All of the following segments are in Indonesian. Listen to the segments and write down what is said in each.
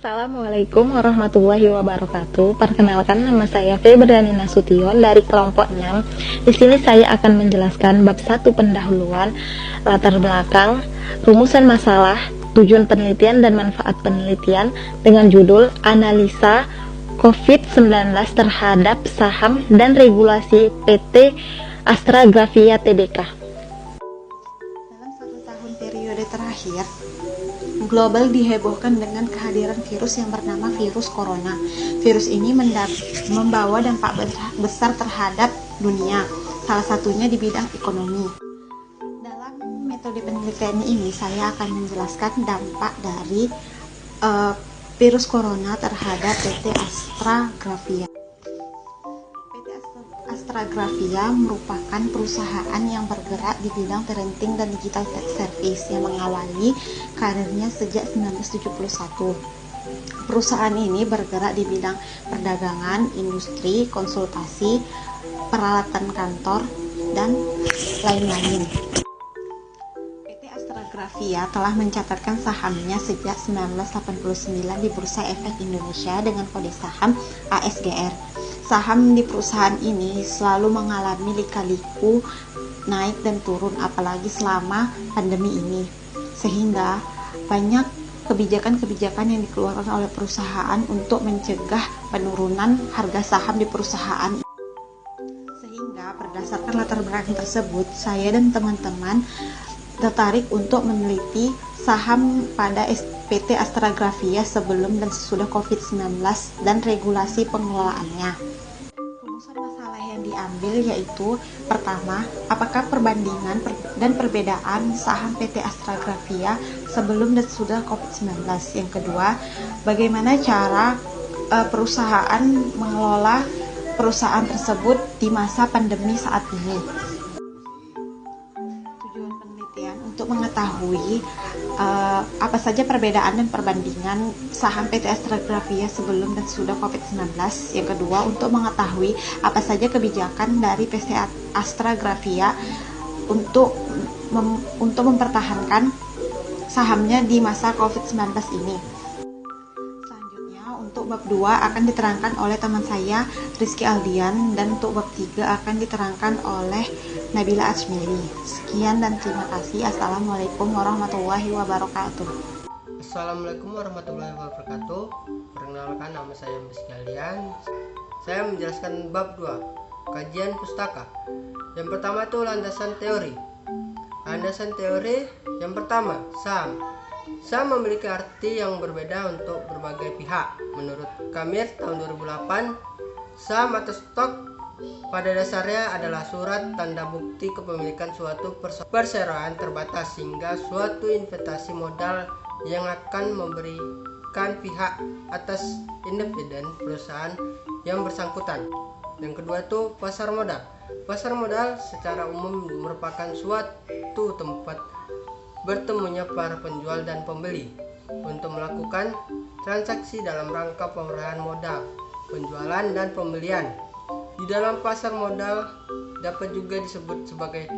Assalamualaikum warahmatullahi wabarakatuh. Perkenalkan, nama saya Febriani Nasution dari kelompok 6. Di sini saya akan menjelaskan bab 1 pendahuluan, latar belakang, rumusan masalah, tujuan penelitian dan manfaat penelitian dengan judul Analisa COVID-19 terhadap saham dan regulasi PT Astragrafia Tbk. Dalam 1 tahun periode terakhir, global dihebohkan dengan kehadiran virus yang bernama virus corona. Virus ini membawa dampak besar terhadap dunia, salah satunya di bidang ekonomi. Dalam metode penelitian ini, saya akan menjelaskan dampak dari virus corona terhadap PT Astragrafia. PT Astragrafia merupakan perusahaan yang bergerak di bidang printing dan digital service yang mengawali karirnya sejak 1971. Perusahaan ini bergerak di bidang perdagangan, industri, konsultasi, peralatan kantor, dan lain-lain. PT Astragrafia telah mencatatkan sahamnya sejak 1989 di Bursa Efek Indonesia dengan kode saham ASGR. Saham di perusahaan ini selalu mengalami lika-liku naik dan turun, apalagi selama pandemi ini, sehingga banyak kebijakan-kebijakan yang dikeluarkan oleh perusahaan untuk mencegah penurunan harga saham di perusahaan. Sehingga berdasarkan latar belakang tersebut, saya dan teman-teman tertarik untuk meneliti saham pada PT Astragrafia sebelum dan sesudah COVID-19 dan regulasi pengelolaannya. Rumusan masalah yang diambil yaitu: pertama, apakah perbandingan dan perbedaan saham PT Astragrafia sebelum dan sesudah COVID-19? Yang kedua, bagaimana cara perusahaan mengelola perusahaan tersebut di masa pandemi saat ini? Tujuan penelitian untuk mengetahui apa saja perbedaan dan perbandingan saham PT Astragrafia sebelum dan sesudah COVID-19. Yang kedua, untuk mengetahui apa saja kebijakan dari PT Astragrafia untuk mempertahankan sahamnya di masa COVID-19 ini. Selanjutnya, untuk bab 2 akan diterangkan oleh teman saya Rizky Aldian, dan untuk bab 3 akan diterangkan oleh Nabila Ajmili. Sekian dan terima kasih. Assalamualaikum warahmatullahi wabarakatuh. Assalamualaikum warahmatullahi wabarakatuh. Perkenalkan, nama saya Rizky Aldian. Saya menjelaskan bab 2, kajian pustaka. Yang pertama itu landasan teori. Landasan teori yang pertama, saham. Saham memiliki arti yang berbeda untuk berbagai pihak. Menurut Kamir tahun 2008, saham atau stok pada dasarnya adalah surat tanda bukti kepemilikan suatu perseroan terbatas hingga suatu investasi modal yang akan memberikan pihak atas independen perusahaan yang bersangkutan. Yang kedua itu pasar modal. Pasar modal secara umum merupakan suatu tempat bertemunya para penjual dan pembeli untuk melakukan transaksi dalam rangka pemerahan modal, penjualan dan pembelian. Di dalam pasar modal dapat juga disebut sebagai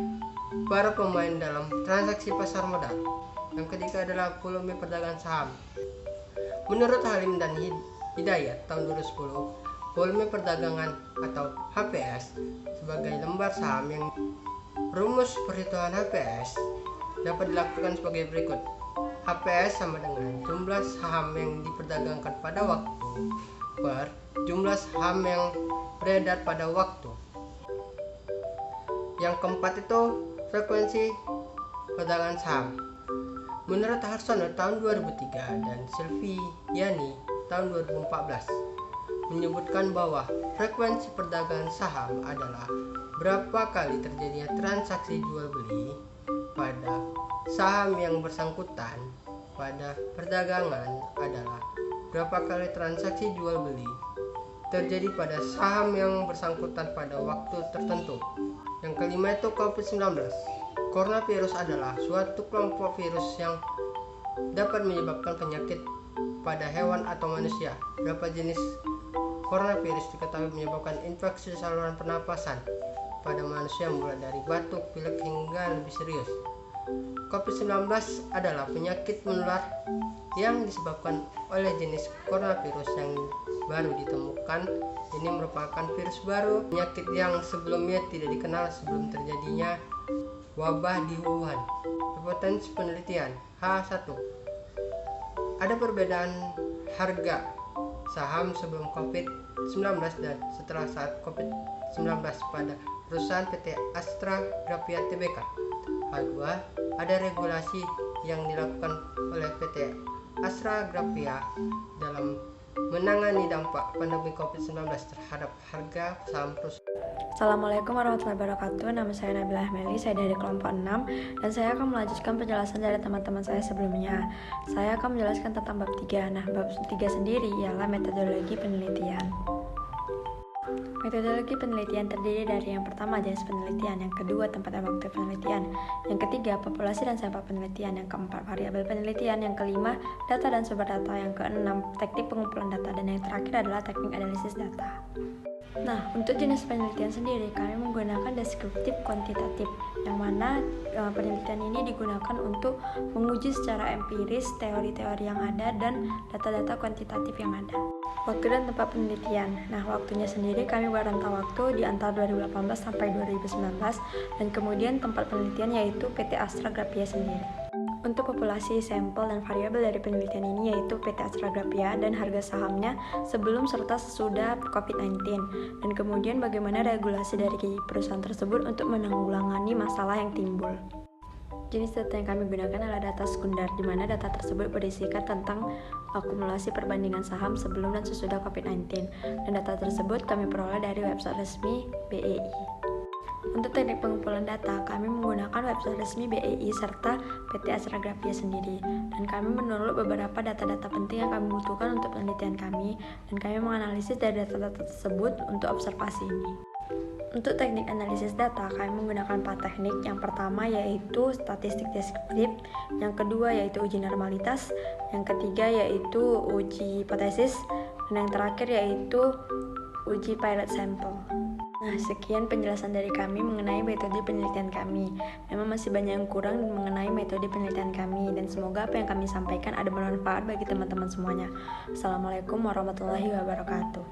para pemain dalam transaksi pasar modal. Yang ketiga adalah volume perdagangan saham. Menurut Halim dan Hidayat tahun 2010, volume perdagangan atau HPS sebagai lembar saham yang rumus perhitungan HPS dapat dilakukan sebagai berikut. HPS sama dengan jumlah saham yang diperdagangkan pada waktu per jumlah saham yang beredar pada waktu. Yang keempat itu frekuensi perdagangan saham. Menurut Harsono tahun 2003 dan Silviani tahun 2014 menyebutkan bahwa frekuensi perdagangan saham adalah berapa kali terjadinya transaksi jual beli pada saham yang bersangkutan pada perdagangan adalah berapa kali transaksi jual beli terjadi pada saham yang bersangkutan pada waktu tertentu. Yang kelima itu COVID-19. Coronavirus adalah suatu kelompok virus yang dapat menyebabkan penyakit pada hewan atau manusia. Beberapa jenis coronavirus diketahui menyebabkan infeksi saluran pernapasan pada manusia mulai dari batuk, pilek hingga lebih serius. COVID-19 adalah penyakit menular yang disebabkan oleh jenis coronavirus yang baru ditemukan. Ini merupakan virus baru, penyakit yang sebelumnya tidak dikenal sebelum terjadinya wabah di Wuhan. Potensi penelitian H1. Ada perbedaan harga saham sebelum COVID-19 dan setelah saat COVID-19 pada perusahaan PT Astragrafia Tbk. H2. Ada regulasi yang dilakukan oleh PT Astragrafia dalam menangani dampak pandemi COVID-19 terhadap harga saham perusahaan. Assalamualaikum warahmatullahi wabarakatuh. Nama saya Nabila Ahmeli, saya dari kelompok 6 dan saya akan melanjutkan penjelasan dari teman-teman saya sebelumnya. Saya akan menjelaskan tentang bab 3. Nah, bab 3 sendiri ialah metodologi penelitian. Metodologi penelitian terdiri dari yang pertama jenis penelitian, yang kedua tempat dan waktu penelitian, yang ketiga populasi dan sampel penelitian, yang keempat variabel penelitian, yang kelima data dan sumber data, yang keenam teknik pengumpulan data, dan yang terakhir adalah teknik analisis data. Nah, untuk jenis penelitian sendiri kami menggunakan deskriptif kuantitatif, yang mana penelitian ini digunakan untuk menguji secara empiris teori-teori yang ada dan data-data kuantitatif yang ada. Waktu dan tempat penelitian. Nah, waktunya sendiri kami berrentang waktu di antara 2018 sampai 2019 dan kemudian tempat penelitian yaitu PT Astragrafia sendiri. Untuk populasi, sampel, dan variabel dari penelitian ini yaitu PT Astragrafia dan harga sahamnya sebelum serta sesudah COVID-19, dan kemudian bagaimana regulasi dari perusahaan tersebut untuk menanggulangi masalah yang timbul. Jenis data yang kami gunakan adalah data sekunder, di mana data tersebut berisikan tentang akumulasi perbandingan saham sebelum dan sesudah COVID-19, dan data tersebut kami peroleh dari website resmi BEI. Untuk teknik pengumpulan data, kami menggunakan website resmi BEI serta PT Astragrafia sendiri, dan kami menurut beberapa data-data penting yang kami butuhkan untuk penelitian kami, dan kami menganalisis dari data-data tersebut untuk observasi ini. Untuk teknik analisis data, kami menggunakan 4 teknik. Yang pertama yaitu statistik deskriptif, yang kedua yaitu uji normalitas, yang ketiga yaitu uji hipotesis, dan yang terakhir yaitu uji pilot sample. Nah, sekian penjelasan dari kami mengenai metode penelitian kami. Memang masih banyak yang kurang mengenai metode penelitian kami, dan semoga apa yang kami sampaikan ada bermanfaat bagi teman-teman semuanya. Assalamualaikum warahmatullahi wabarakatuh.